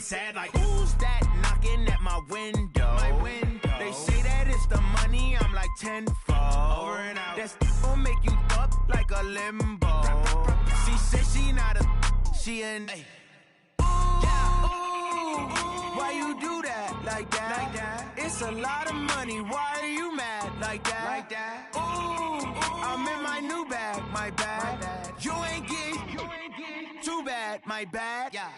sad like, who's that knocking at my window? They say that it's the money, I'm like tenfold. Over and out. That's gon' make you up like a limbo. She said she not a, she an. Why you do that like that? It's a lot of money. Why are you mad like that? Ooh, I'm in my new bag, my bad. You ain't getting too bad, my bad. Yeah.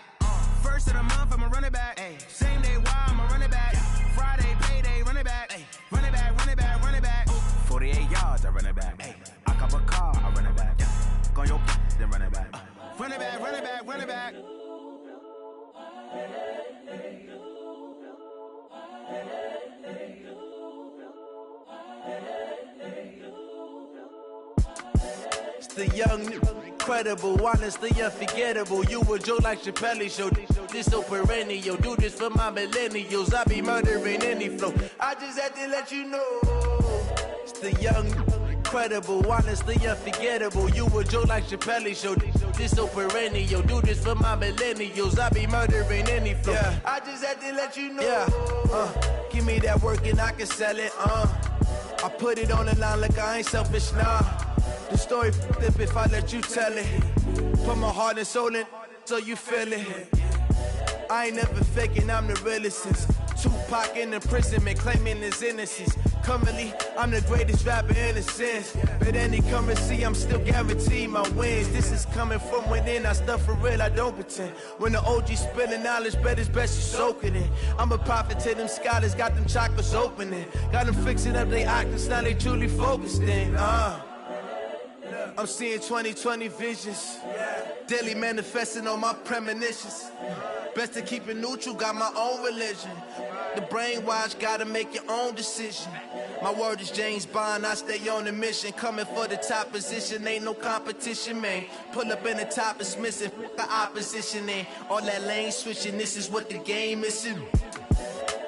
First of the month, I'ma run it back. Ay. Same day, why I'ma run it back? Yeah. Friday, payday, run it back. Ay. Run it back, run it back, run it back. 48 yards, I run it back. Ay. I cop a car, I run it back. Yeah. Go on your then run it back. Run it back, run it back, run it back. It's the young, incredible, honestly unforgettable. You a Joe like Chappelle show. This so perennial. Do this for my millennials. I be murdering any flow. I just had to let you know. It's the young, incredible, honestly unforgettable. You a Joe like Chappelle show. This so perennial. Do this for my millennials. I be murdering any flow. Yeah. I just had to let you know. Yeah. Give me that work and I can sell it. I put it on the line like I ain't selfish, nah. The story flip if I let you tell it. Put my heart and soul in so you feel it. I ain't never faking, I'm the realest since Tupac in imprisonment, claiming his innocence. Currently, I'm the greatest rapper in a sense. But any currency, I'm still guaranteed my wins. This is coming from within, I stuff for real, I don't pretend. When the OG spilling knowledge, bet it's best you soak it in. I'm a prophet to them scholars, got them chakras opening. Got them fixing up they octaves, now they truly focused in. I'm seeing 2020 visions. Daily manifesting on my premonitions. Best to keep it neutral, got my own religion. The brainwash, gotta make your own decision. My word is James Bond, I stay on the mission. Coming for the top position, ain't no competition, man. Pull up in the top, it's missing, the opposition in. All that lane switching, this is what the game is in.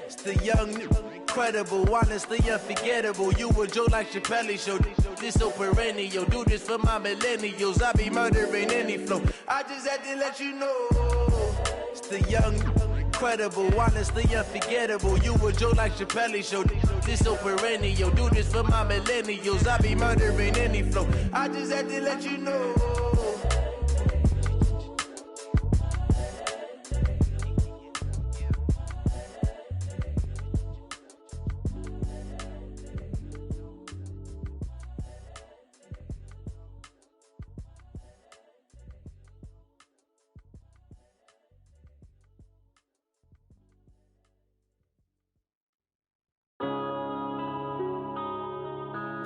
It's the young, incredible, honestly unforgettable. You a Joe like Chappelle show. This so perennial. Do this for my millennials. I be murdering any flow. I just had to let you know. It's the young, incredible, honestly unforgettable. You a Joe like Chappelle show. This so perennial. Do this for my millennials. I be murdering any flow. I just had to let you know.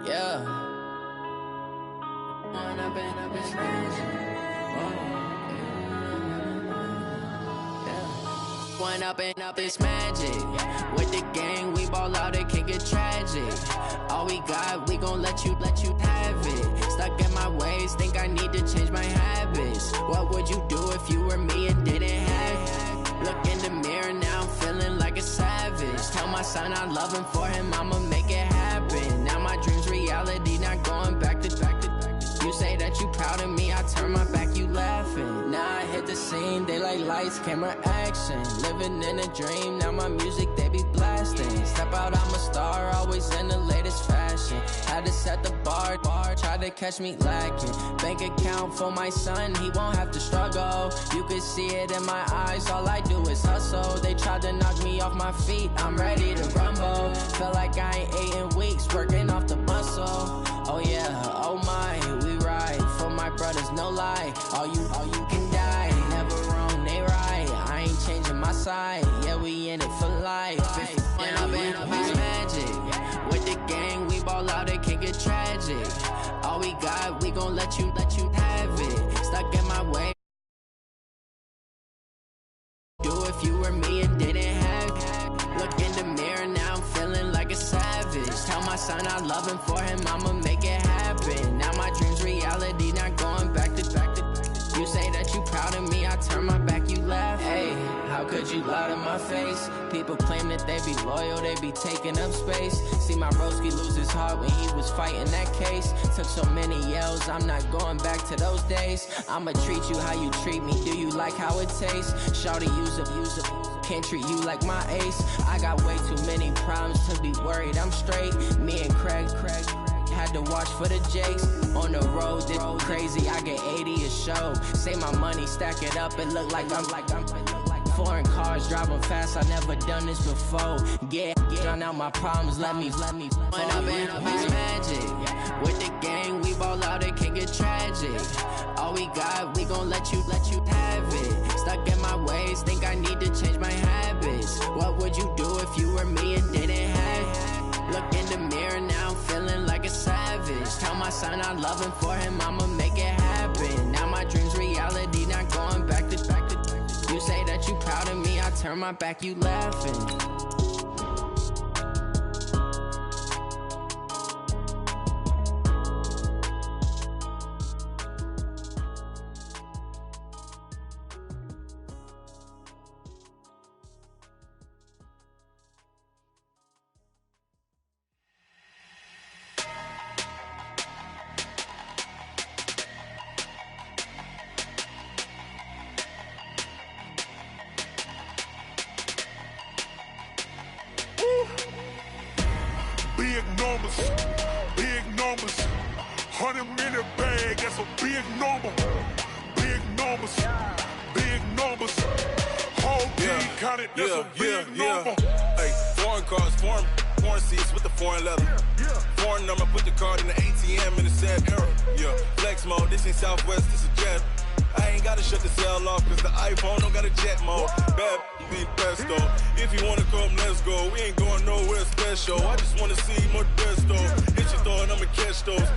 Yeah. One up and up, it's magic. With the gang, we ball out, it can get tragic. All we got, we gon' let you have it. Stuck in my ways, think I need to change my habits. What would you do if you were me and didn't have it? Look in the mirror, now I'm feeling like a savage. Tell my son I love him, for him I'ma make it happen. Now my dream's reality, not going back to. You say that you proud of me, I turn my back, you laughing. Now I hit the scene, they like lights, camera, action. Living in a dream, now my music, they be blasting. Step out, I'm a star, always in the latest fashion. Had to set the bar, try to catch me lacking. Bank account for my son, he won't have to struggle. You could see it in my eyes, all I do is hustle. They tried to knock me off my feet, I'm ready to rumble. Feel like I ain't ate in weeks, working off the muscle. Oh yeah, oh my, we ride for my brothers, no lie. All you can die, never wrong, they right. I ain't changing my side, yeah, we in it for life. And I've been it's magic. With the gang, we ball out, it can get tragic. All we got, we gon' let you have it. Stuck in my way. Do if you were me and didn't have it. Look in the mirror, now I'm feeling like a savage. Tell my son I love him, for him I'ma make it happen. Now my dream's reality, not going back to. You say that you proud of me, I turn my back, you laugh. Hey, how could you lie to my face? People claim that they be loyal, they be taking up space. See my broski lose his heart when he was fighting that case. Took so many yells, I'm not going back to those days. I'ma treat you how you treat me, do you like how it tastes? Shawty use up, can't treat you like my ace. I got way too many problems to be worried, I'm straight. Me and Craig had to watch for the Jakes. On the road, this crazy, I get 80 a show. Say my money, stack it up, it look like I'm foreign cars, driving fast, I never done this before. Yeah, drown out my problems, let me When I've been up is magic. With the gang, we ball out, it can get tragic. All we got, we gon' let you have it. Stuck in my ways, think I need to change my habits. What would you do if you were me and didn't have it? Look in the mirror now, I'm feeling like a savage. Tell my son I love him, for him I'ma make it happen. Now my dream's reality, not going back to. You say that you proud of me, I turn my back, you laughing. Big numbers, 100 minute bag, that's a big number. Big numbers, whole team counted, that's a big number. Hey, foreign cars, foreign seats with the foreign leather. Foreign number, put the card in the ATM in the sad era. Yeah, flex mode, this ain't Southwest, this is Jet. I ain't gotta shut the cell off, cause the iPhone don't got a jet mode. Bad be pesto. If you wanna come, let's go. We ain't going nowhere special. I just wanna see more Modesto. Hit your throw and I'ma catch those.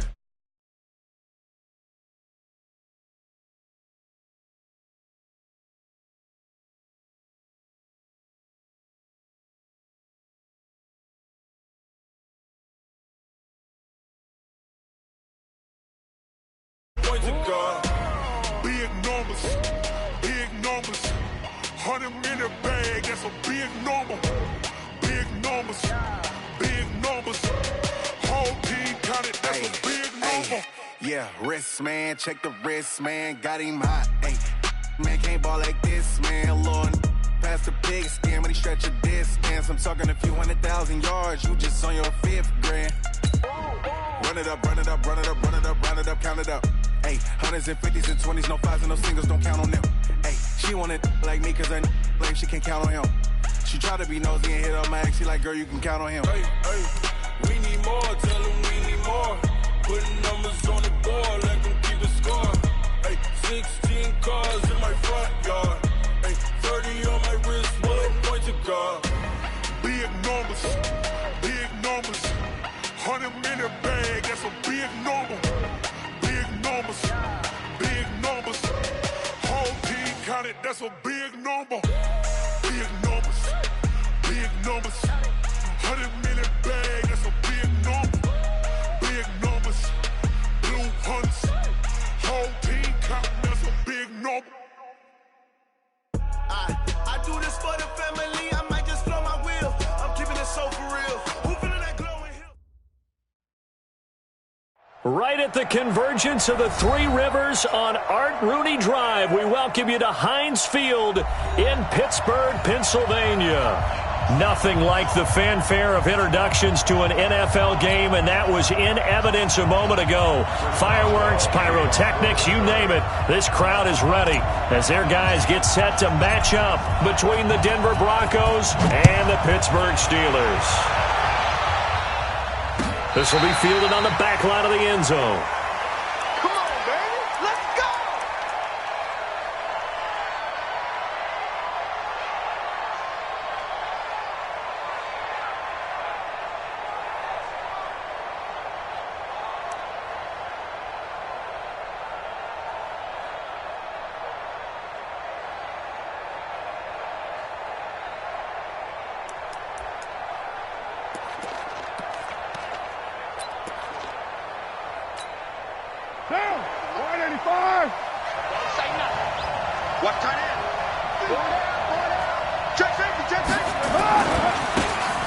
Point to God. Big numbers, 100 minute bag, that's a big number. Big numbers, whole team counted, that's a big number. Yeah, wrist man, check the wrist man, got him hot. Ay, man can't ball like this, man. Lord, past the pig skin when he stretch a distance. I'm talking a few 100,000 yards, you just on your 5th grand. Run it up, count it up. Ay, hundreds and 50s and 20s, no 5s and no singles, don't count on them. Ay, she want it like me, cause her lame, she can't count on him. She try to be nosy and hit on my ex, she like, girl, you can count on him. Hey, we need more, tell them we need more. Putting numbers on the board, let them keep the score. Hey, 16 cars in my front yard. Hey, 30 on my wrist, bullet point to God. Big numbers, 100 minute bag, that's a big number. Big numbers, whole team counted, that's a big number. Big numbers, 100 minute bag, that's a big number. Big numbers, blue hunts, whole team counting, that's a big number. I do this for the family, I might just blow my wheel. I'm keeping it so for real. Who feeling that glowing hill? Right at the convergence of the Three Rivers on Art Rooney Drive, we welcome you to Heinz Field in Pittsburgh, Pennsylvania. Nothing like the fanfare of introductions to an NFL game, and that was in evidence a moment ago. Fireworks, pyrotechnics, you name it. This crowd is ready as their guys get set to match up between the Denver Broncos and the Pittsburgh Steelers. This will be fielded on the back line of the end zone. Come on, baby. Let's go.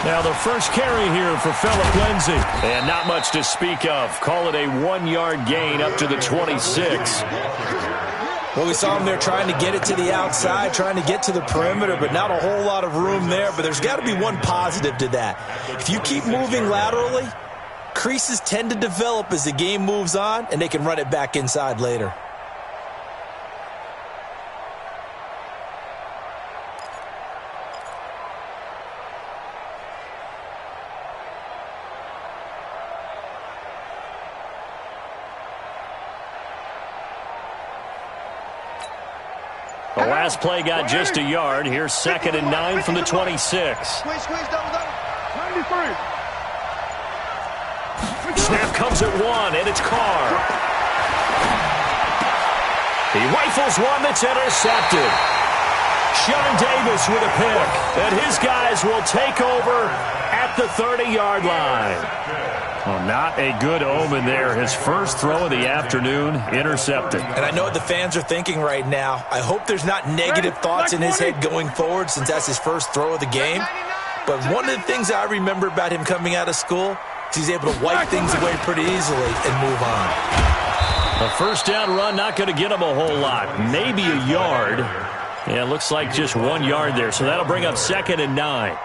Now the first carry here for Phillip Lindsay. And not much to speak of. Call it a 1-yard gain up to the 26. Well, we saw him there trying to get it to the outside, trying to get to the perimeter, but not a whole lot of room there. But there's got to be one positive to that. If you keep moving laterally, creases tend to develop as the game moves on, and they can run it back inside later. The last play got just a yard. Here's 2nd and 9 from the 26. Squeeze, double. 93. Snap comes at 1, and it's Carr. He rifles one that's intercepted. Sean Davis with a pick, and his guys will take over at the 30-yard line. Well, not a good omen there. His first throw of the afternoon intercepted. And I know what the fans are thinking right now. I hope there's not negative thoughts in his head going forward since that's his first throw of the game. But one of the things I remember about him coming out of school is he's able to wipe things away pretty easily and move on. A first down run, not going to get him a whole lot. Maybe a yard. Yeah, it looks like just 1 yard there. So that'll bring up 2nd and 9.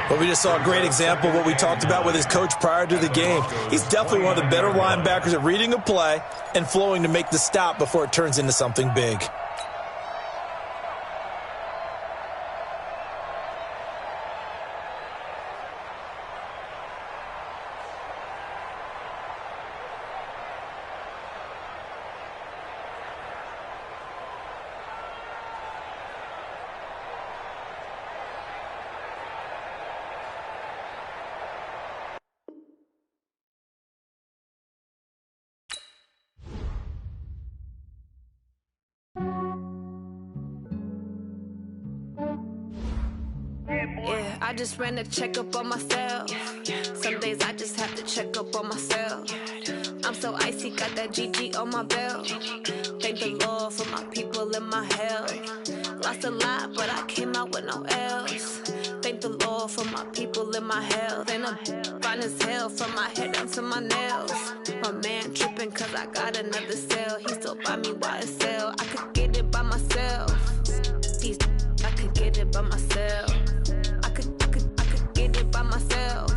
But we just saw a great example of what we talked about with his coach prior to the game. He's definitely one of the better linebackers at reading a play and flowing to make the stop before it turns into something big. Yeah, I just ran a checkup on myself. Some days I just have to check up on myself. I'm so icy, got that GG on my belt. Thank the Lord for my people and my health. Lost a lot, but I came out with no else. Thank the Lord for my people and my health. And I'm fine as hell from my head down to my nails. My man tripping cause I got another cell. He still buy me YSL. I could get it by myself. I could get it by myself. I could get it by myself.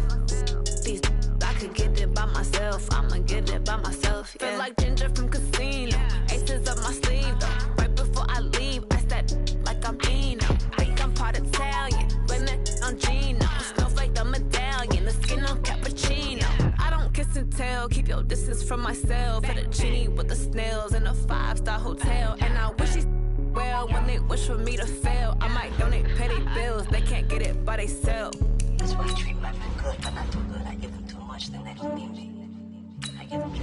I could get it by myself. I'ma get it by myself. Yeah. Feel like Ginger from Casino. Aces up my sleeve though. Right before I leave, I step like I'm Eno. Think I'm part Italian. Blame that on Gino. Smells like the medallion. The skin on cappuccino. I don't kiss and tell. Keep your distance from myself. At a genie with the snails in a 5-star hotel. And I wish he's well when they wish for me to fail. I might donate petty bills. They can't get it by themselves. That's why I treat my friend good, but not too good. I give them too much, then they don't need me.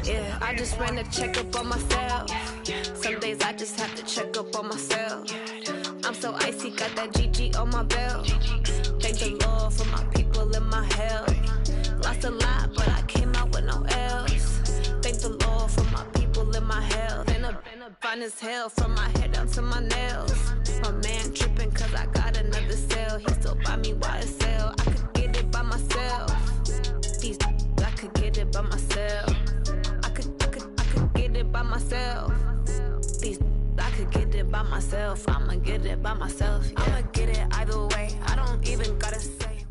Yeah, I just ran a checkup on myself. Some days I just have to check up on myself. I'm so icy, got that GG on my belt. Thank the Lord for my people and my health. Lost a lot, but I came out with no else. Thank the Lord for my people and my health. And I'm fine as hell from my head down to my nails. My man tripping cause I got another cell. He still buy me YSL. I could get it by myself. I could get it by myself. I could get it by myself. I could get it by myself. I'ma get it by myself. Yeah. I'ma get it either way. I don't even gotta say.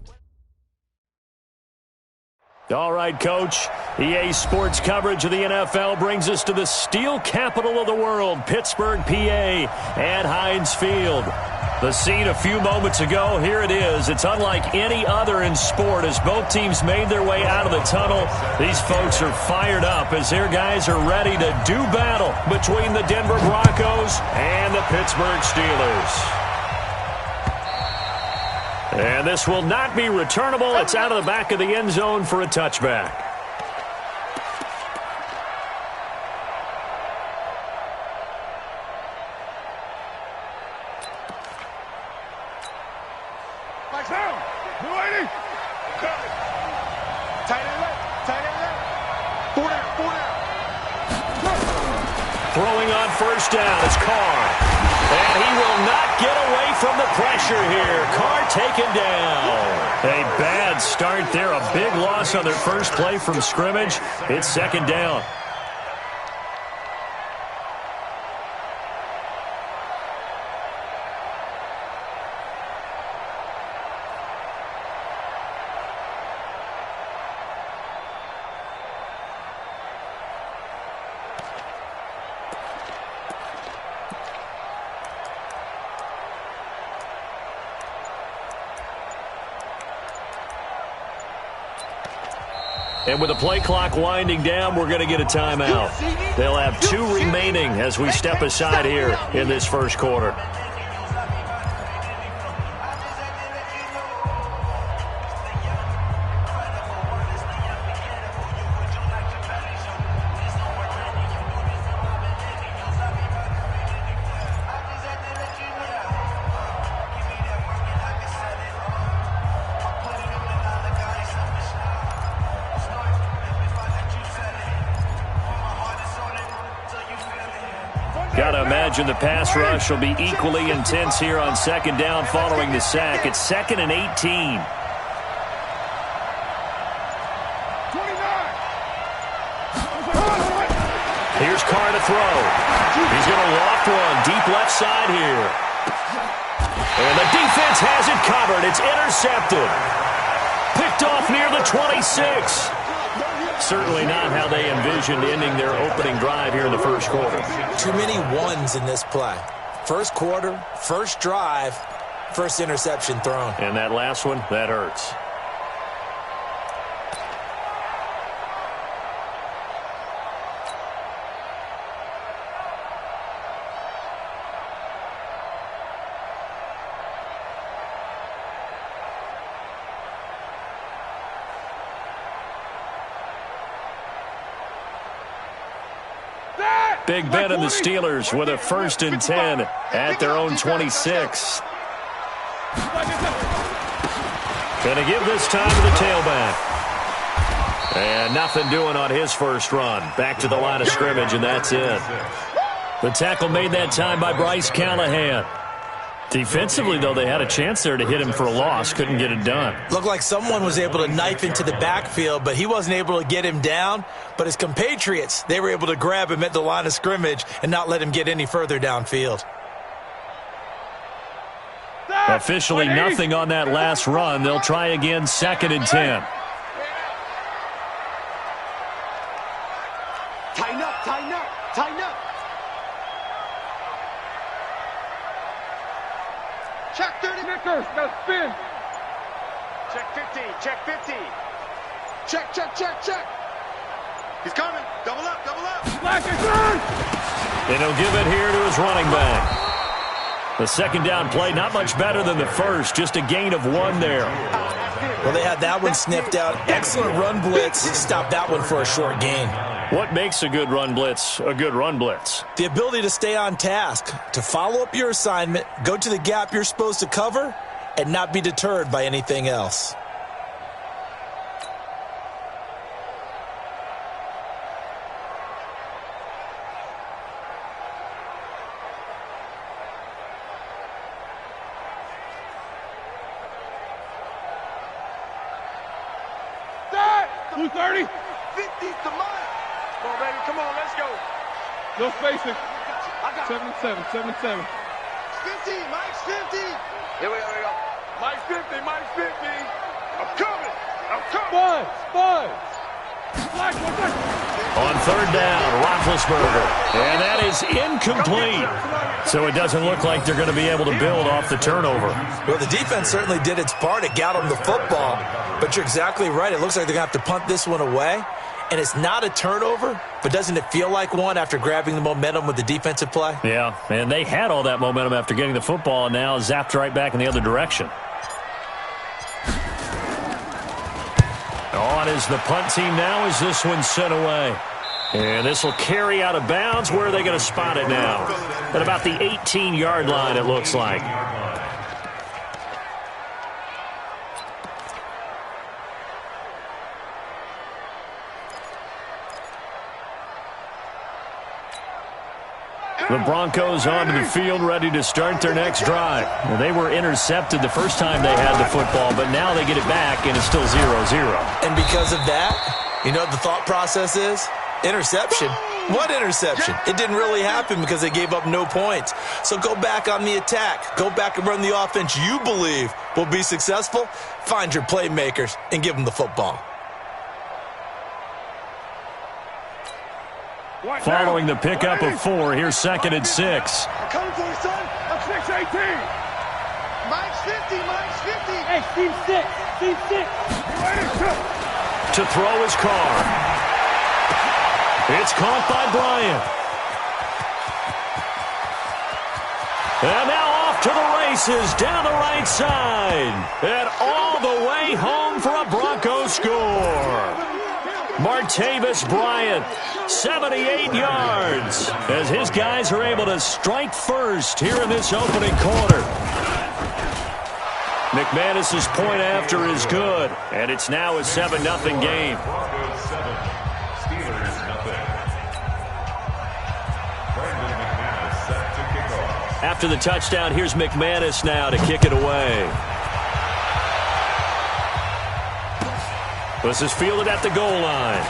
All right, Coach. EA Sports coverage of the NFL brings us to the steel capital of the world, Pittsburgh, PA, at Heinz Field. The scene a few moments ago, here it is. It's unlike any other in sport as both teams made their way out of the tunnel. These folks are fired up as their guys are ready to do battle between the Denver Broncos and the Pittsburgh Steelers. And this will not be returnable. It's out of the back of the end zone for a touchback. Throwing on first down is Carr. And he will not get away from the pressure here. Carr taken down. A bad start there. A big loss on their first play from scrimmage. It's second down. And with the play clock winding down, we're going to get a timeout. They'll have 2 remaining as we step aside here in this first quarter. Got to imagine the pass rush will be equally intense here on second down following the sack. It's 2nd and 18. 29. Here's Carr to throw. He's going to loft one deep left side here. And the defense has it covered. It's intercepted. Picked off near the 26. Certainly not how they envisioned ending their opening drive here in the first quarter. Too many ones in this play. First quarter, first drive, first interception thrown. And that last one, that hurts. Big Ben and the Steelers with a 1st and 10 at their own 26. Going to give this time to the tailback. And nothing doing on his first run. Back to the line of scrimmage, and that's it. The tackle made that time by Bryce Callahan. Defensively, though, they had a chance there to hit him for a loss. Couldn't get it done. Looked like someone was able to knife into the backfield, but he wasn't able to get him down. But his compatriots, they were able to grab him at the line of scrimmage and not let him get any further downfield. Officially nothing on that last run. They'll try again, 2nd and 10. Tighten up, tighten up, tighten up. Check 30. Nickers, got spin. Check 50, check 50. Check, check, check, check. He's coming. Double up, double up. And he'll give it here to his running back. The second down play, not much better than the first, just a gain of 1 there. Well, they had that one sniffed out. Excellent run blitz. Stopped that one for a short gain. What makes a good run blitz a good run blitz? The ability to stay on task, to follow up your assignment, go to the gap you're supposed to cover, and not be deterred by anything else. Who's 30? 50's to mine. Come on, baby. Come on, let's go. No spacing. 77, 77. 50, Mike's 50. Here we go. Mike's 50, Mike's 50. I'm coming. I'm coming. Five. On 3rd down, Roethlisberger. And that is incomplete. So it doesn't look like they're going to be able to build off the turnover. Well, the defense certainly did its part. It got them the football. But you're exactly right. It looks like they're going to have to punt this one away. And it's not a turnover, but doesn't it feel like one after grabbing the momentum with the defensive play? Yeah, and they had all that momentum after getting the football and now zapped right back in the other direction. On is the punt team now as this one's sent away. And this will carry out of bounds. Where are they going to spot it now? At about the 18-yard line, it looks like. The Broncos onto the field ready to start their next drive. Well, they were intercepted the first time they had the football, but now they get it back, and it's still 0-0. And because of that, you know what the thought process is? Interception. What interception? It didn't really happen because they gave up no points. So go back on the attack. Go back and run the offense you believe will be successful. Find your playmakers and give them the football. Following the pickup of 4, here's 2nd and 6. I'm coming for you, son. I'm 6-18. Mike's 50. Mike's 50. Hey, Steve 6. Steve 6. To throw his car. It's caught by Bryant. And now off to the races down the right side. And all the way home for a Broncos score. Martavis Bryant, 78 yards, as his guys are able to strike first here in this opening quarter. McManus's point after is good, and it's now a 7-0 game. Broncos 7, Steelers 0. Brandon McManus set to kick off. After the touchdown, here's McManus now to kick it away. This is fielded at the goal line.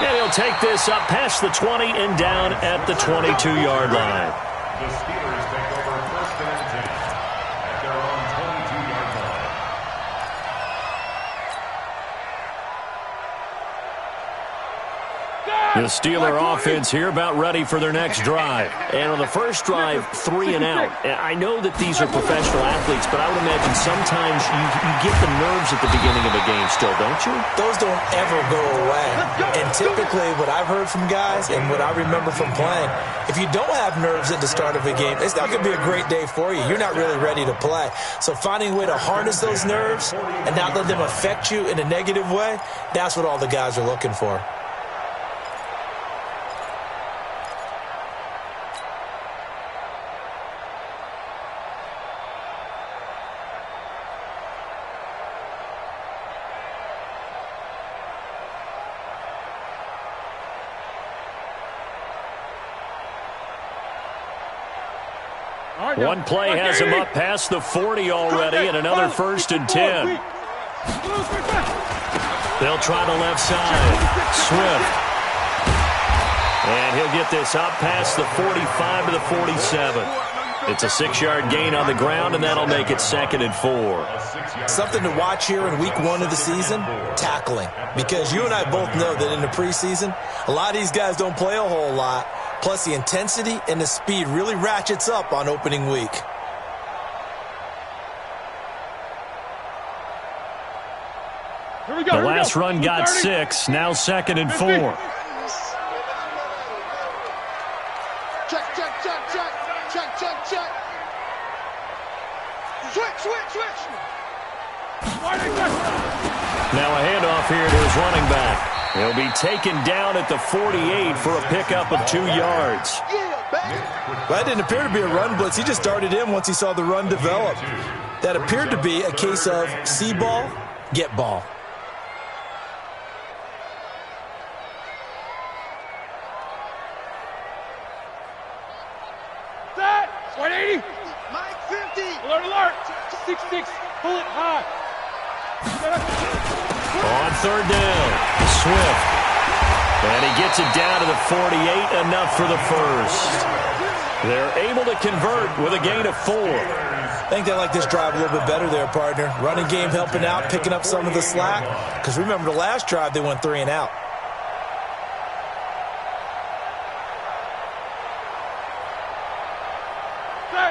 And he'll take this up past the 20 and down at the 22-yard line. The Steelers take over 1st and 10 at their own 22-yard line. The Steeler offense here about ready for their next drive. And on the first drive, 3 and out. I know that these are professional athletes, but I would imagine sometimes you get the nerves at the beginning of a game still, don't you? Those don't ever go away. And typically what I've heard from guys and what I remember from playing, if you don't have nerves at the start of a game, it's not going to be a great day for you. You're not really ready to play. So finding a way to harness those nerves and not let them affect you in a negative way, that's what all the guys are looking for. One play has him up past the 40 already, and another 1st and 10. They'll try the left side. Swift. And he'll get this up past the 45 to the 47. It's a 6-yard gain on the ground, and that'll make it 2nd and 4. Something to watch here in week 1 of the season, tackling. Because you and I both know that in the preseason, a lot of these guys don't play a whole lot. Plus, the intensity and the speed really ratchets up on opening week. The last run got 6, now 2nd and 4. Check. Switch. Now a handoff here to his running back. He'll be taken down at the 48 for a pickup of 2 yards. That didn't appear to be a run blitz. He just darted in once he saw the run develop. That appeared to be a case of see ball, get ball. Set. 180. Mike 50. Alert. 6-6. Pull it high. On 3rd down, Swift. And he gets it down to the 48, enough for the first. They're able to convert with a gain of 4. I think they like this drive a little bit better there, partner. Running game helping out, picking up some of the slack. Because remember, the last drive, they went 3 and out.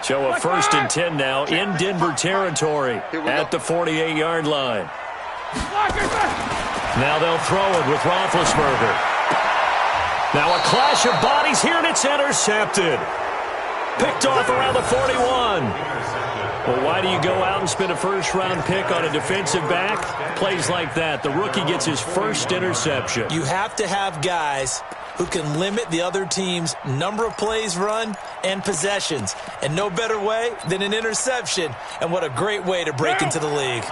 So a 1st and 10 now in Denver territory at the 48-yard line. Now they'll throw it with Roethlisberger. Now a clash of bodies here, and it's intercepted. Picked off around the 41. Well, why do you go out and spend a first-round pick on a defensive back? Plays like that. The rookie gets his first interception. You have to have guys who can limit the other team's number of plays run and possessions. And no better way than an interception. And what a great way to break into the league.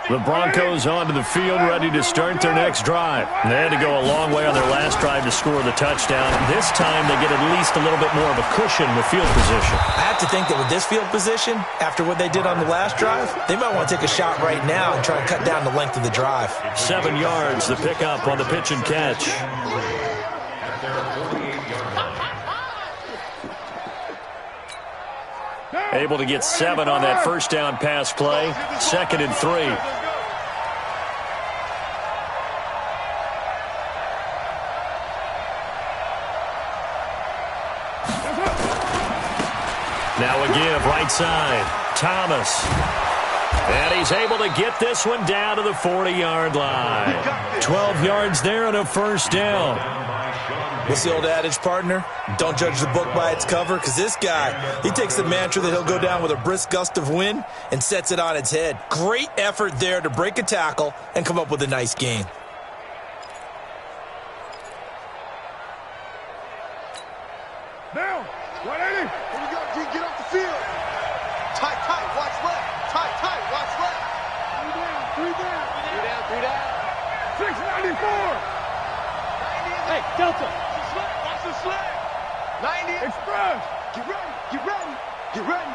The Broncos onto the field, ready to start their next drive. They had to go a long way on their last drive to score the touchdown. This time, they get at least a little bit more of a cushion with field position. I have to think that with this field position, after what they did on the last drive, they might want to take a shot right now and try and cut down the length of the drive. 7 yards, the pickup on the pitch and catch. Able to get 7 on that first down pass play. 2nd and 3. Now a give right side. Thomas. And he's able to get this one down to the 40-yard line. 12 yards there and a first down. What's the old adage, partner? Don't judge the book by its cover, because this guy, he takes the mantra that he'll go down with a brisk gust of wind and sets it on its head. Great effort there to break a tackle and come up with a nice gain. Down. 180. Here we go, G. Get off the field. Tight, tight. Watch left. Tight, tight. Watch left. 3 down. 3 down. 3 down. 3 down. 694. Hey, Delta. Watch the slide. 90. Express. Get ready. Get ready. Get ready.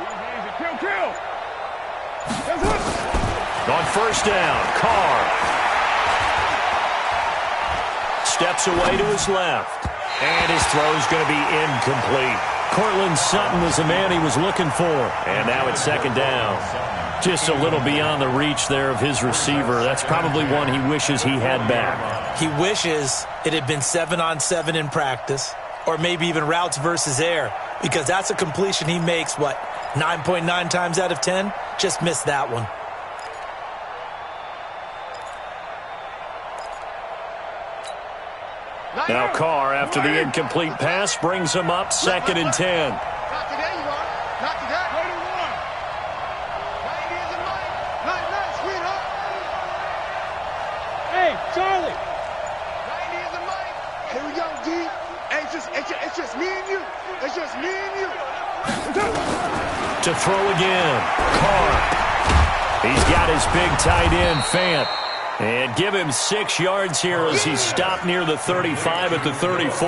Easy. Kill, kill. That's it. On first down, Carr. Steps away to his left. And his throw's going to be incomplete. Cortland Sutton was the man he was looking for. And now it's 2nd down. Just a little beyond the reach there of his receiver. That's probably one he wishes he had back. He wishes it had been 7-on-7 in practice, or maybe even routes versus air, because that's a completion he makes, 9.9 times out of 10? Just missed that one. Now Carr, after the incomplete pass, brings him up 2nd and 10. Not today, you are. Not today. 91. 90 is a Mike. Nice, sweetheart. Hey, Charlie. 90 is a Mike. Here we go, D. Hey, it's just me and you. It's just me and you. To throw again, Carr. He's got his big tight end, Fant. And give him 6 yards here as he's stopped near the 35 at the 34.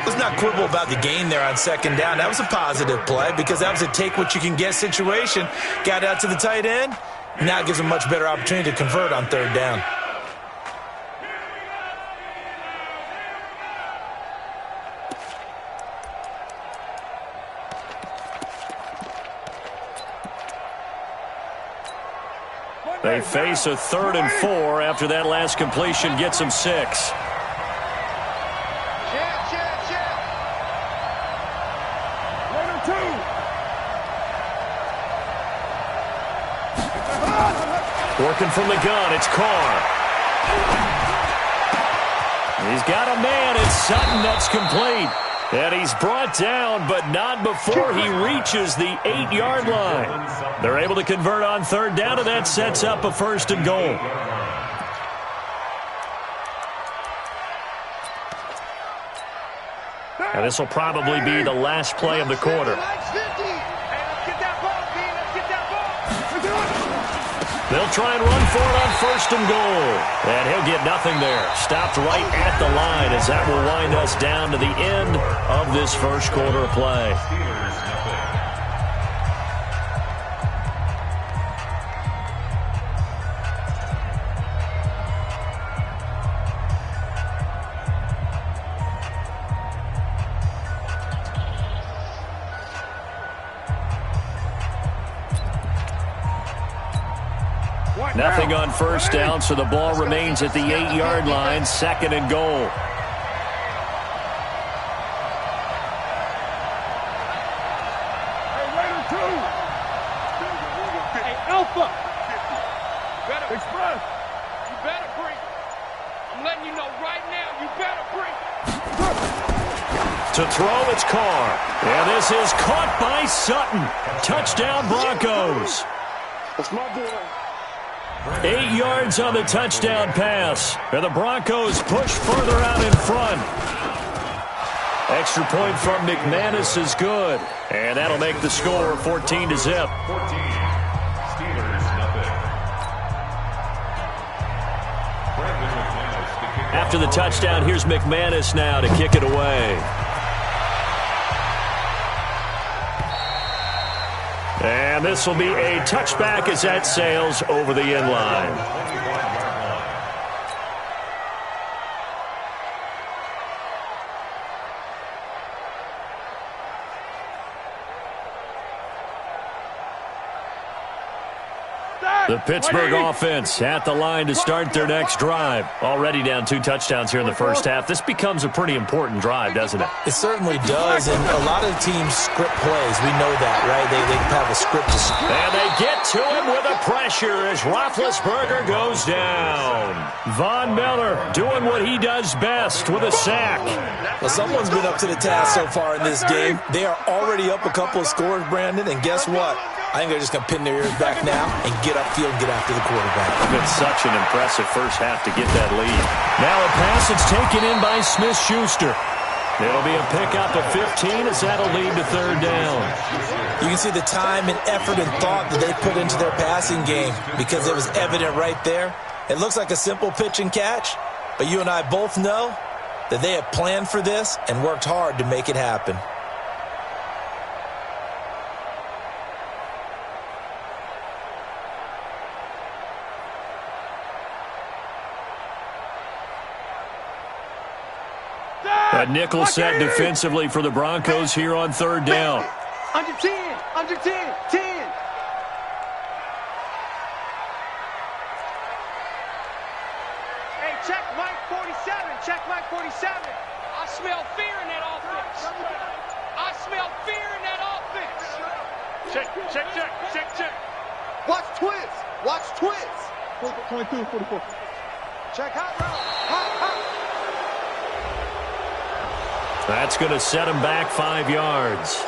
Let's not quibble about the gain there on 2nd down. That was a positive play because that was a take-what-you-can-get situation. Got out to the tight end. Now it gives him a much better opportunity to convert on 3rd down. They face a 3rd and 4 after that last completion gets them 6. Working from the gun, it's Carr. He's got a man, it's Sutton, that's complete. And he's brought down, but not before he reaches the 8-yard line. They're able to convert on 3rd down, and that sets up a 1st and goal. And this will probably be the last play of the quarter. They'll try and run for it on 1st and goal. And he'll get nothing there. Stopped right at the line as that will wind us down to the end of this first quarter of play. Nothing on 1st down, so the ball remains at the 8-yard line, 2nd and goal. Hey, Raider 2. Hey, Alpha. Express. You better break. I'm letting you know right now, you better break. To throw, it's Carr. And this is caught by Sutton. Touchdown, Broncos. That's my boy. 8 yards on the touchdown pass. And the Broncos push further out in front. Extra point from McManus is good. And that'll make the score 14-0. 14. Steelers, nothing. After the touchdown, here's McManus now to kick it away. And this will be a touchback as that sails over the end line. The Pittsburgh offense at the line to start their next drive. Already down 2 touchdowns here in the first half. This becomes a pretty important drive, doesn't it? It certainly does, and a lot of teams script plays. We know that, right? They have a script. And they get to him with a pressure as Roethlisberger goes down. Von Miller doing what he does best with a sack. Well, someone's been up to the task so far in this game. They are already up a couple of scores, Brandon, and guess what? I think they're just going to pin their ears back now and get upfield and get after the quarterback. It's been such an impressive first half to get that lead. Now a pass that's taken in by Smith-Schuster. It'll be a pickup of 15 as that'll lead to third down. You can see the time and effort and thought that they put into their passing game because it was evident right there. It looks like a simple pitch and catch, but you and I both know that they have planned for this and worked hard to make it happen. A nickel set defensively for the Broncos here on third down. Under 10, 10. Hey, check Mike 47. I smell fear in that offense. Check. Watch twins. 22, 44. Check hot route. That's going to set him back 5 yards.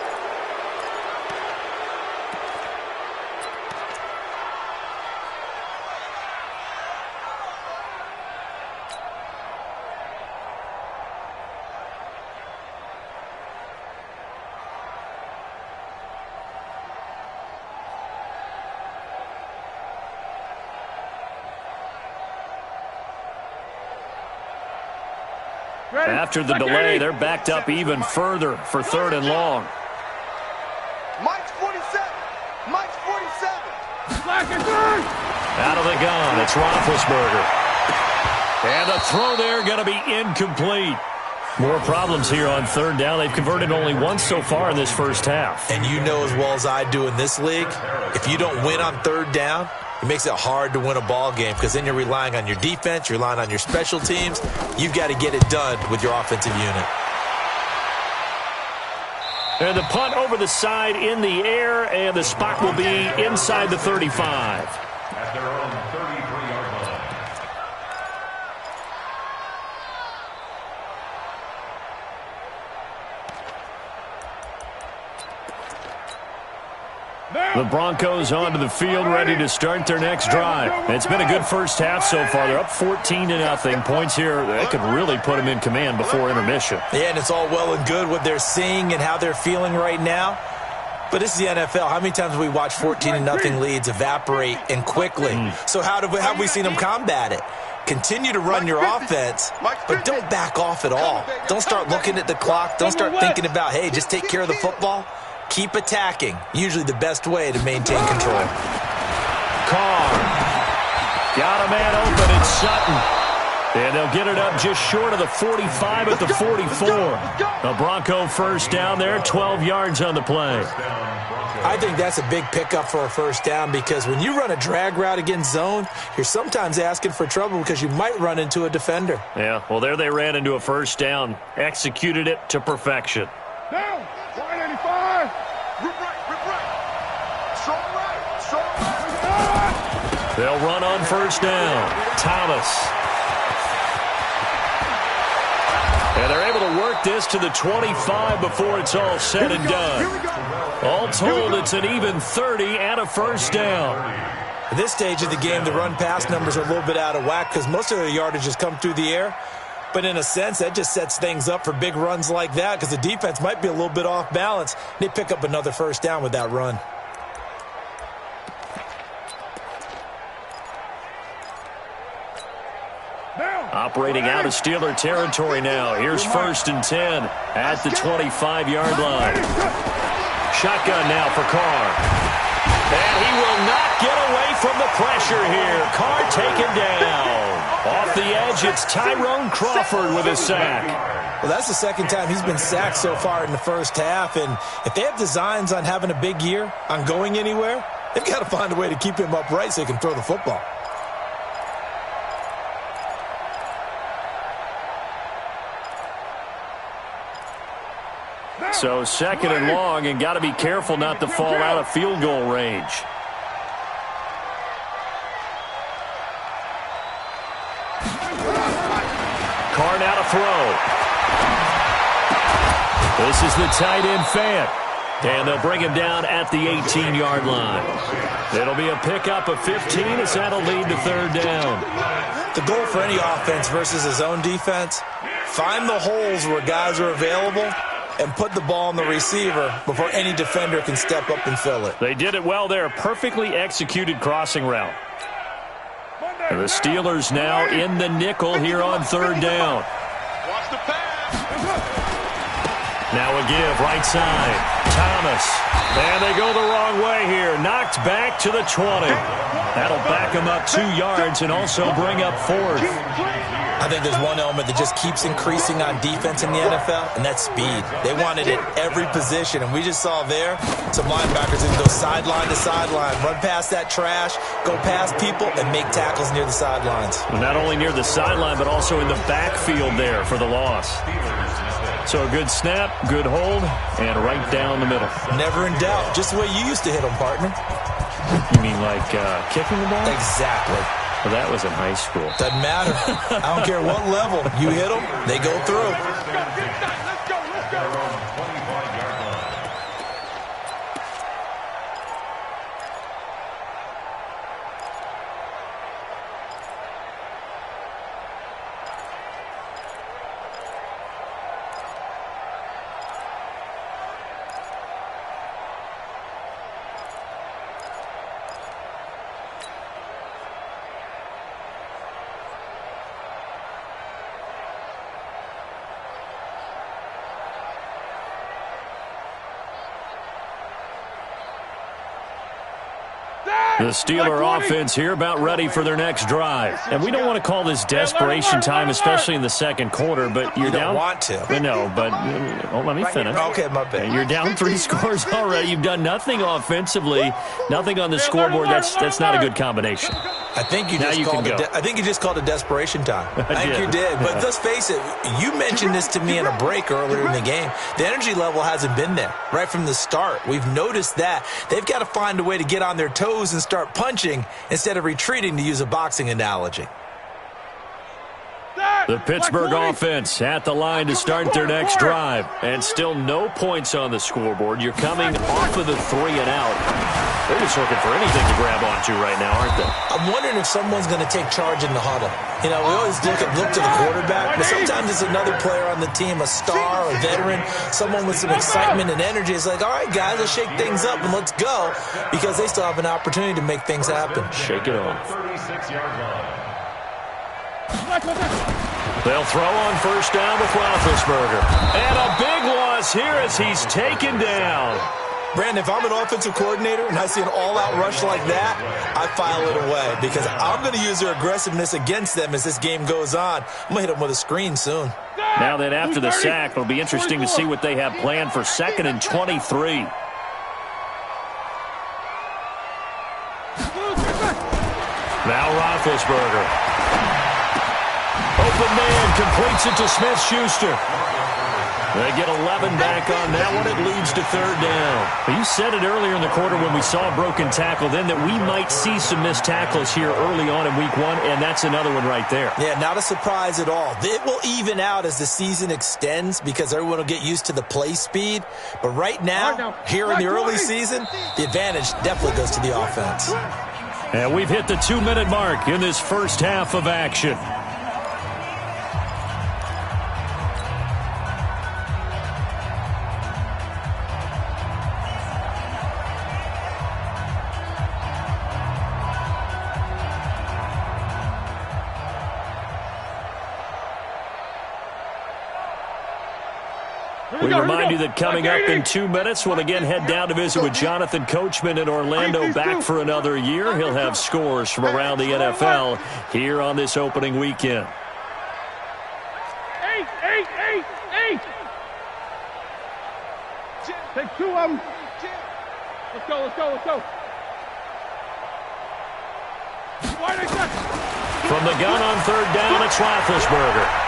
After the delay, they're backed up even further for third and long. Mike's 47. Out of the gun, it's Roethlisberger. And the throw there going to be incomplete. More problems here on third down. They've converted only once so far in this first half. And you know as well as I do in this league, if you don't win on third down, it makes it hard to win a ball game because then you're relying on your defense, you're relying on your special teams. You've got to get it done with your offensive unit. And the punt over the side in the air, and the spot will be inside the 35. At their own 33-yard line. The Broncos onto the field, ready to start their next drive. It's been a good first half so far. They're up 14-0. Points here, they could really put them in command before intermission. Yeah, and it's all well and good what they're seeing and how they're feeling right now. But this is the NFL. How many times have we watched 14-0 leads evaporate and quickly? So how have we seen them combat it? Continue to run your offense, but don't back off at all. Don't start looking at the clock. Don't start thinking about, hey, just take care of the football. Keep attacking. Usually the best way to maintain control. Carr. Got a man open. It's Sutton. And they'll get it up just short of the 45 at the 44. A Bronco first down there, 12 yards on the play. I think that's a big pickup for a first down because when you run a drag route against zone, you're sometimes asking for trouble because you might run into a defender. Yeah, well, there they ran into a first down. Executed it to perfection. Down. 185. Rip right. Strong right. They'll run on first down. Thomas. And they're able to work this to the 25 before it's all said and done. All told, it's an even 30 and a first down. At this stage of the game, the run-pass numbers are a little bit out of whack because most of their yardage has come through the air. But in a sense, that just sets things up for big runs like that because the defense might be a little bit off balance. They pick up another first down with that run. Operating out of Steeler territory now. Here's 1st and 10 at the 25-yard line. Shotgun now for Carr. And he will not get away from the pressure here. Carr taken down. Off the edge, it's Tyrone Crawford with a sack. Well, that's the second time he's been sacked so far in the first half. And if they have designs on having a big year, on going anywhere, they've got to find a way to keep him upright so he can throw the football. So 2nd and long, and got to be careful not to fall out of field goal range. Carr now to throw. This is the tight end Fant. And they'll bring him down at the 18-yard line. It'll be a pickup of 15 as that'll lead to 3rd down. The goal for any offense versus his own defense, find the holes where guys are available and put the ball on the receiver before any defender can step up and fill it. They did it well there. Perfectly executed crossing route. The Steelers now in the nickel here on 3rd down. Watch the pass. Now a give, right side. Thomas. And they go the wrong way here. Knocked back to the 20. That'll back them up 2 yards and also bring up 4th. I think there's one element that just keeps increasing on defense in the NFL, and that's speed. They want it at every position, and we just saw there some linebackers that go sideline to sideline, run past that trash, go past people, and make tackles near the sidelines. Well, not only near the sideline, but also in the backfield there for the loss. So a good snap, good hold, and right down the middle. Never in doubt. Just the way you used to hit them, partner. You mean like kicking the ball? Exactly. Well, that was in high school. Doesn't matter. I don't care what level. You hit them, they go through. Let's go. The Steeler offense here about ready for their next drive. And we don't want to call this desperation time, especially in the second quarter, but you're down. You don't want to. No, but let me finish. Okay, my bad. You're down 3 scores already. You've done nothing offensively, nothing on the scoreboard. That's not a good combination. I think you just called it desperation time. I think you did. But let's face it, you mentioned this to me in a break earlier in the game. The energy level hasn't been there right from the start. We've noticed that. They've got to find a way to get on their toes and start punching instead of retreating, to use a boxing analogy. The Pittsburgh offense at the line to start their next drive. And still no points on the scoreboard. You're coming off of the 3 and out. They're just looking for anything to grab onto right now, aren't they? I'm wondering if someone's going to take charge in the huddle. You know, we always look to the quarterback, but sometimes it's another player on the team, a star, a veteran, someone with some excitement and energy. It's like, all right, guys, let's shake things up and let's go, because they still have an opportunity to make things happen. Shake it off. 36-yard line. They'll throw on first down with Roethlisberger. And a big loss here as he's taken down. Brandon, if I'm an offensive coordinator and I see an all-out rush like that, I file it away because I'm going to use their aggressiveness against them as this game goes on. I'm going to hit them with a screen soon. Now then, after the sack, it'll be interesting to see what they have planned for 2nd and 23. Now Roethlisberger. Open man, completes it to Smith-Schuster. They get 11 back on that one. It leads to 3rd down. Well, you said it earlier in the quarter when we saw a broken tackle then that we might see some missed tackles here early on in week 1, and that's another one right there. Yeah, not a surprise at all. It will even out as the season extends because everyone will get used to the play speed. But right now, here in the early season, the advantage definitely goes to the offense. And we've hit the 2-minute mark in this first half of action. We remind you that coming up in 2 minutes, we'll again head down to visit with Jonathan Coachman in Orlando, back for another year. He'll have scores from around the NFL here on this opening weekend. 8. Take 2 of them. Let's go. From the gun on third down, it's Roethlisberger.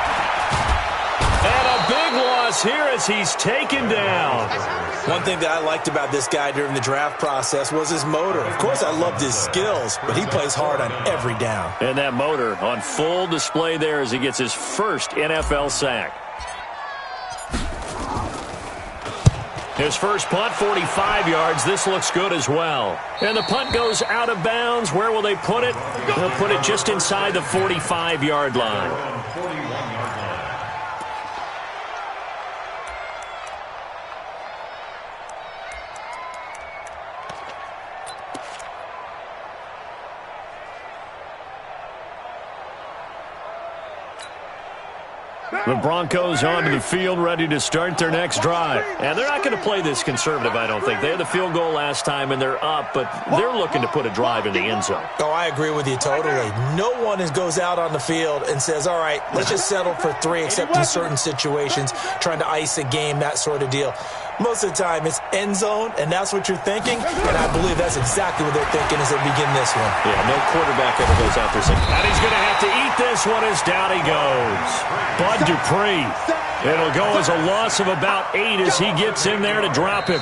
And a big loss here as he's taken down. One thing that I liked about this guy during the draft process was his motor. Of course, I loved his skills, but he plays hard on every down. And that motor on full display there as he gets his first NFL sack. His first punt, 45 yards. This looks good as well. And the punt goes out of bounds. Where will they put it? They'll put it just inside the 45-yard line. The Broncos onto the field, ready to start their next drive. And they're not going to play this conservative, I don't think. They had the field goal last time, and they're up, but they're looking to put a drive in the end zone. Oh, I agree with you totally. No one goes out on the field and says, all right, let's just settle for 3, except in certain situations, trying to ice a game, that sort of deal. Most of the time, it's end zone, and that's what you're thinking, and I believe that's exactly what they're thinking as they begin this one. Yeah, no quarterback ever goes out there saying, and he's going to have to eat this one as down he goes. Bud Dupree. It'll go as a loss of about 8 as he gets in there to drop him.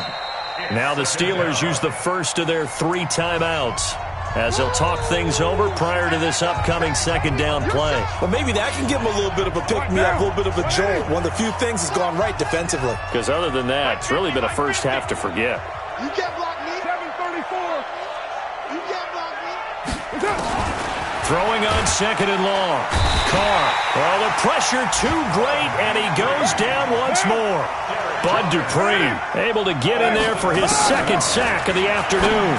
Now the Steelers use the first of their 3 timeouts as they'll talk things over prior to this upcoming second down play. Well, maybe that can give them a little bit of a pick-me-up, a little bit of a jolt. One of the few things has gone right defensively. Because other than that, it's really been a first half to forget. You can't block me. 734. You can't block me. Throwing on second and long. Carr. Well, the pressure too great, and he goes down once more. Bud Dupree able to get in there for his second sack of the afternoon.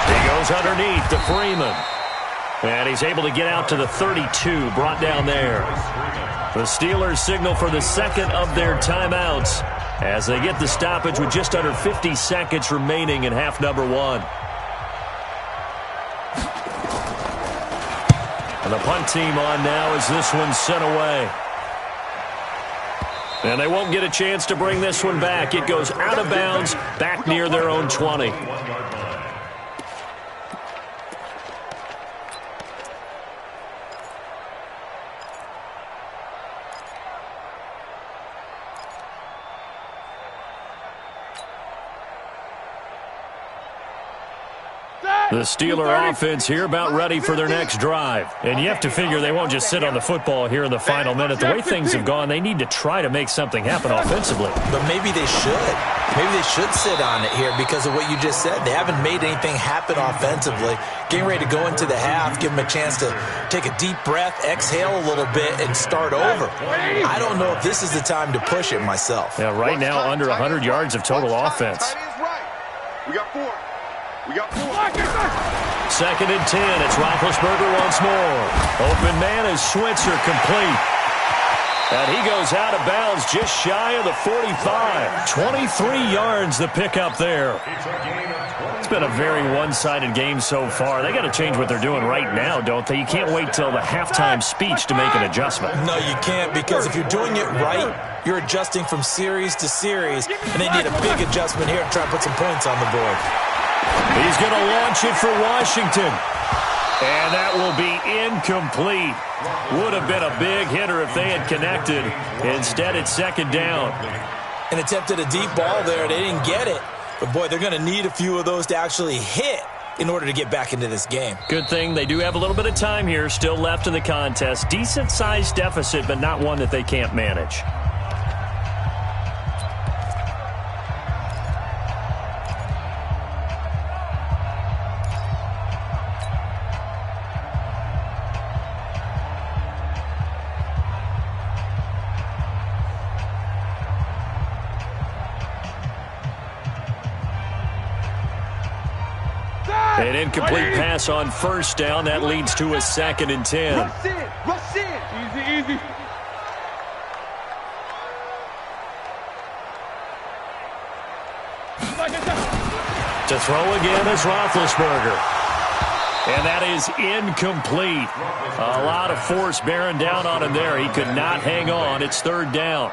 He goes underneath to Freeman. And he's able to get out to the 32, brought down there. The Steelers signal for the second of their timeouts as they get the stoppage with just under 50 seconds remaining in half number 1. And the punt team on now as this one's sent away. And they won't get a chance to bring this one back. It goes out of bounds, back near their own 20. The Steeler offense here about ready for their next drive. And you have to figure they won't just sit on the football here in the final minute. The way things have gone, they need to try to make something happen offensively. But maybe they should. Maybe they should sit on it here because of what you just said. They haven't made anything happen offensively. Getting ready to go into the half, give them a chance to take a deep breath, exhale a little bit, and start over. I don't know if this is the time to push it myself. Yeah, right now under 100 yards of total offense. We got 4. Second and 10. It's Roethlisberger once more. Open man is Switzer complete. And he goes out of bounds just shy of the 45. 23 yards the pickup there. It's been a very one-sided game so far. They got to change what they're doing right now, don't they? You can't wait till the halftime speech to make an adjustment. No, you can't, because if you're doing it right, you're adjusting from series to series, and they need a big adjustment here to try and put some points on the board. He's going to launch it for Washington. And that will be incomplete. Would have been a big hitter if they had connected. Instead, it's second down. And attempted a deep ball there. They didn't get it. But, boy, they're going to need a few of those to actually hit in order to get back into this game. Good thing they do have a little bit of time here still left in the contest. Decent-sized deficit, but not one that they can't manage. An incomplete pass on first down. That leads to a second and 10. Rush in. Easy. To throw again is Roethlisberger. And that is incomplete. A lot of force bearing down on him there. He could not hang on. It's third down.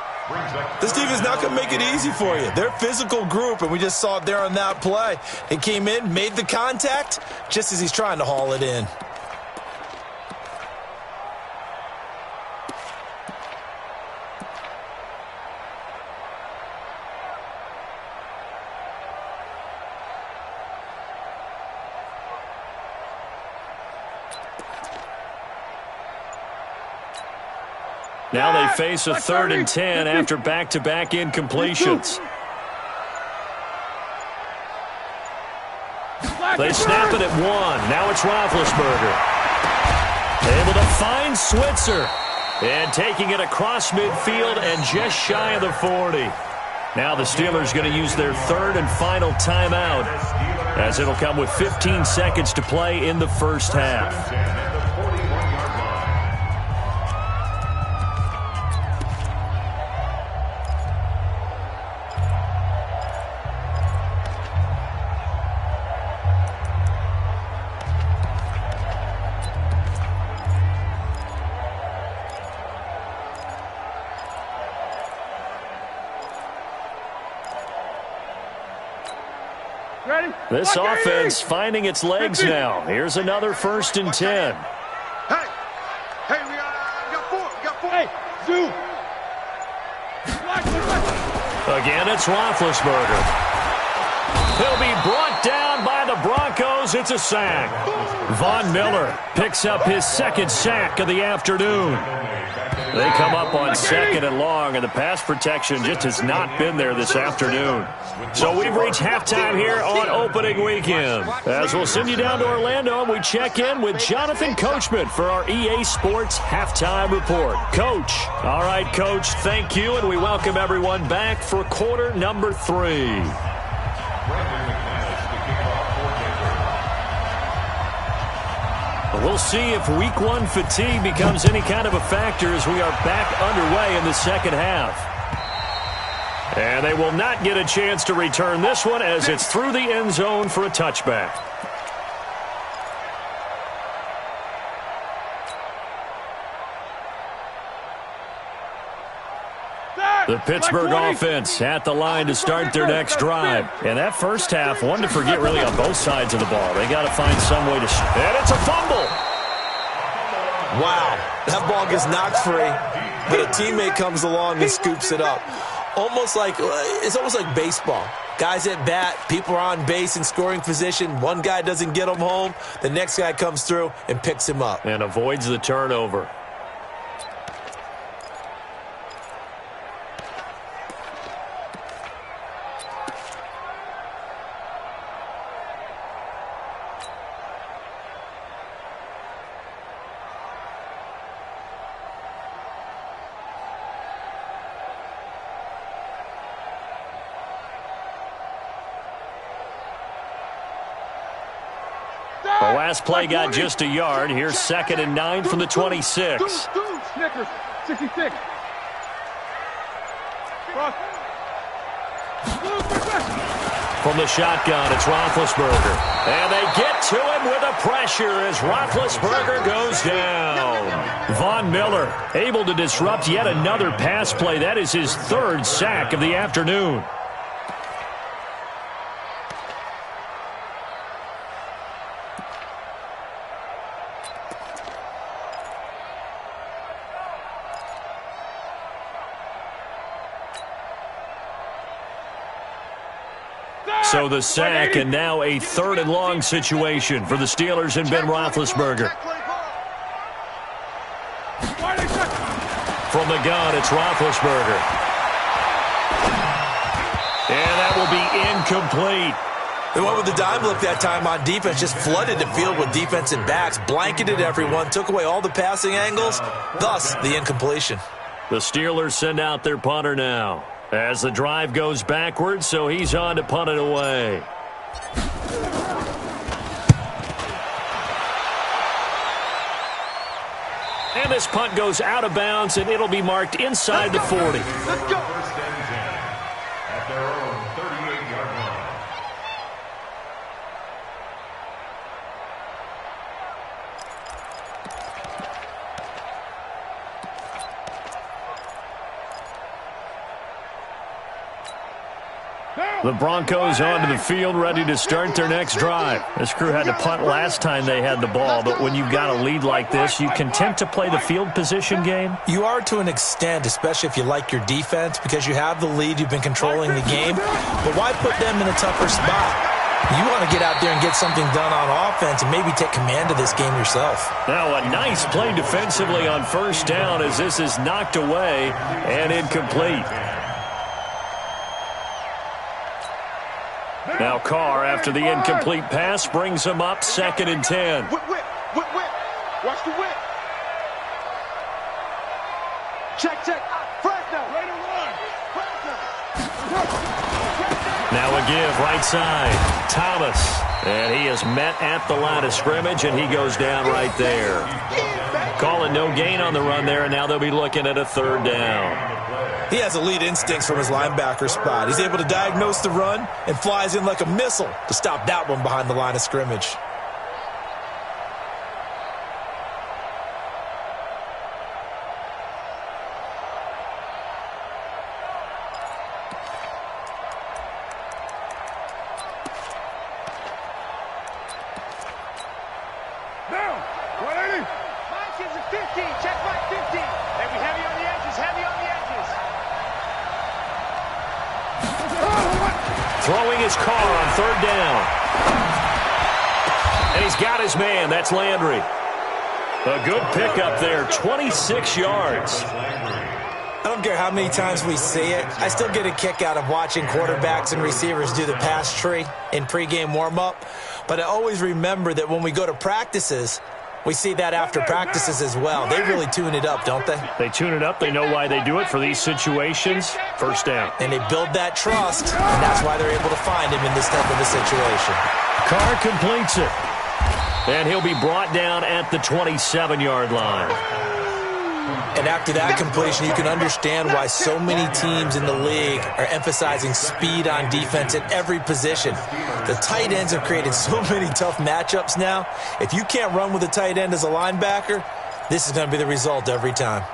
This defense is not going to make it easy for you. They're a physical group, and we just saw it there on that play. He came in, made the contact, just as he's trying to haul it in. Now they face a 3rd and 10 after back-to-back incompletions. They snap it at 1. Now it's Roethlisberger. Able to find Switzer. And taking it across midfield and just shy of the 40. Now the Steelers going to use their 3rd and final timeout, as it'll come with 15 seconds to play in the first half. This offense finding its legs now. Here's another 1st and 10. Hey, we got 4. Hey, Zoo. Again, it's Roethlisberger. He'll be brought down by the Broncos. It's a sack. Von Miller picks up his 2nd sack of the afternoon. They come up on 2nd and long, and the pass protection just has not been there this afternoon. So we've reached halftime here on opening weekend. As we'll send you down to Orlando, and we check in with Jonathan Coachman for our EA Sports Halftime Report. Coach. All right, Coach, thank you, and we welcome everyone back for quarter number 3. We'll see if week 1 fatigue becomes any kind of a factor as we are back underway in the second half. And they will not get a chance to return this one as it's through the end zone for a touchback. The Pittsburgh offense at the line to start their next drive. And that first half, one to forget really on both sides of the ball. They got to find some way to... And it's a fumble! Wow, that ball gets knocked free, but a teammate comes along and scoops it up. It's almost like baseball. Guys at bat, people are on base in scoring position. One guy doesn't get him home. The next guy comes through and picks him up. And avoids the turnover. The last play got just a yard. Here's 2nd and 9 from the 26. Snickers, 66. From the shotgun, it's Roethlisberger. And they get to him with a pressure as Roethlisberger goes down. Von Miller able to disrupt yet another pass play. That is his 3rd sack of the afternoon. So the sack, and now a 3rd and long situation for the Steelers and Ben Roethlisberger. From the gun, it's Roethlisberger. And that will be incomplete. They went with the dime look that time on defense, just flooded the field with defensive backs, blanketed everyone, took away all the passing angles, thus the incompletion. The Steelers send out their punter now. As the drive goes backwards, so he's on to punt it away. And this punt goes out of bounds, and it'll be marked inside the 40. Let's go. At their own 38-yard line. The Broncos onto the field, ready to start their next drive. This crew had to punt last time they had the ball, but when you've got a lead like this, you content to play the field position game? You are to an extent, especially if you like your defense, because you have the lead, you've been controlling the game. But why put them in a tougher spot? You want to get out there and get something done on offense and maybe take command of this game yourself. Now a nice play defensively on first down as this is knocked away and incomplete. Now Carr, after the incomplete pass, brings him up 2nd and 10. Whip. Watch the whip. Check. Fresno. Ready to run. Now a give, right side. Thomas. And he is met at the line of scrimmage, and he goes down right there. Calling no gain on the run there, and now they'll be looking at a 3rd down. He has elite instincts from his linebacker spot. He's able to diagnose the run and flies in like a missile to stop that one behind the line of scrimmage. Down. 180. Mike is a 15. Check back 15. Maybe heavy on the edges. Throwing his car on 3rd down. And he's got his man. That's Landry. A good pickup there, 26 yards. I don't care how many times we see it. I still get a kick out of watching quarterbacks and receivers do the pass tree in pregame warm-up. But I always remember that when we go to practices, we see that after practices as well. They really tune it up, don't they? They tune it up. They know why they do it for these situations. First down. And they build that trust, and that's why they're able to find him in this type of a situation. Carr completes it. And he'll be brought down at the 27-yard line. And after that completion, you can understand why so many teams in the league are emphasizing speed on defense at every position. The tight ends have created so many tough matchups now. If you can't run with a tight end as a linebacker, this is going to be the result every time.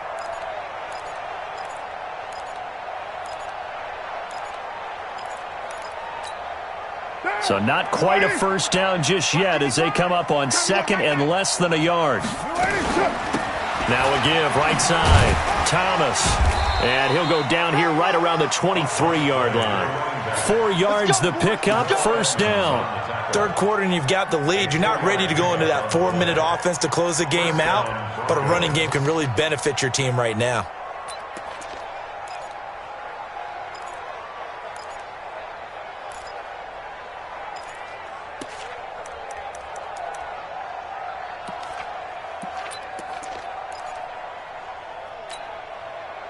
So not quite a first down just yet as they come up on 2nd and less than a yard. Now a give, right side. Thomas. And he'll go down here right around the 23-yard line. 4 yards the pickup, first down. Third quarter and you've got the lead. You're not ready to go into that 4-minute offense to close the game out, but a running game can really benefit your team right now.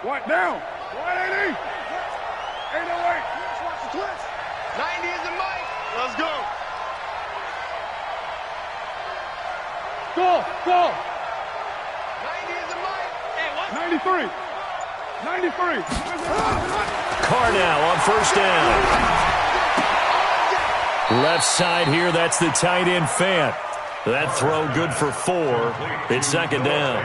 What down? 180. 808. Watch the twist. 90 is the mic. Let's go. Go. 90 is the mic. Hey, 93. Carr now on first down. Left side here, that's the tight end Fant. That throw good for 4. It's 2nd down.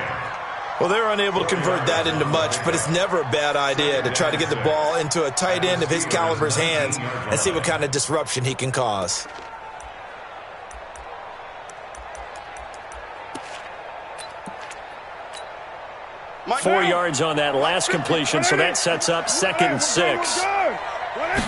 Well, they're unable to convert that into much, but it's never a bad idea to try to get the ball into a tight end of his caliber's hands and see what kind of disruption he can cause. Four yards on that last completion, so that sets up 2nd and 6.